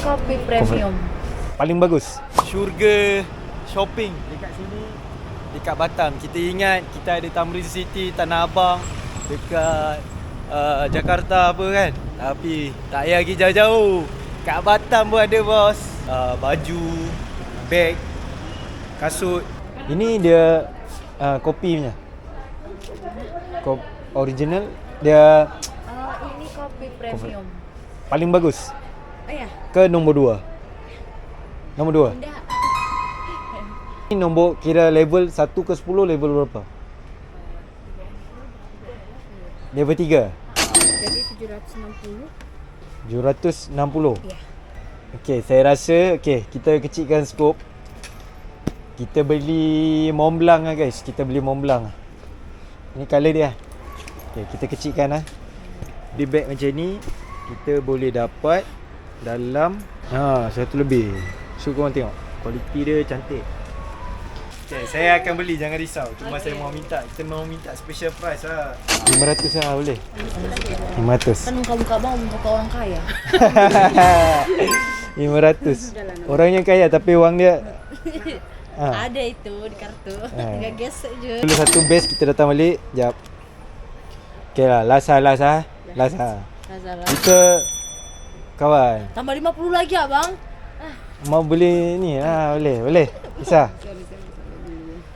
kopi premium. Paling bagus. Syurga shopping dekat sini, dekat Batam. Kita ingat kita ada Tamrin City, Tanah Abang dekat Jakarta apa kan. Tapi tak payah pergi jauh-jauh. Kat Batam pun ada bos. Baju, beg, kasut. Ini dia kopi punya. Original dia Ini kopi premium. paling bagus. Oh ya, Ke nombor 2? Nombor 2. tidak. Ini nombor kira level 1 ke 10 level berapa? Level 3. Jadi 760. 760. Ya. Okey, saya rasa kita kecilkan skop. Kita beli Mont Blanc lah guys. Kita beli Mont Blanc. Ini colour dia. Okey, kita kecilkan lah. Di beg macam ni kita boleh dapat dalam 1 lebih. So korang tengok kualiti dia cantik. Okay, saya akan beli, jangan risau. Cuma saya mau minta, kita mau minta special price lah. 500 lah boleh? 500. Kan muka-muka bang muka orang kaya. 500. Orang yang kaya tapi wang dia Ada itu di kartu. Tinggal gesek je. Dulu satu base kita datang balik. Jap. Okay lah, last lah. Salah. Kita kawan. Tambah 50 lagi abang. Mau beli ni lah, boleh. Bisa?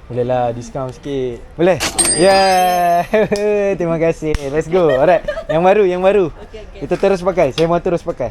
Boleh lah, diskaun sikit. Boleh? Yeah. Terima kasih. Let's go. Alright. Yang baru. Okay. Kita terus pakai. Saya mau terus pakai.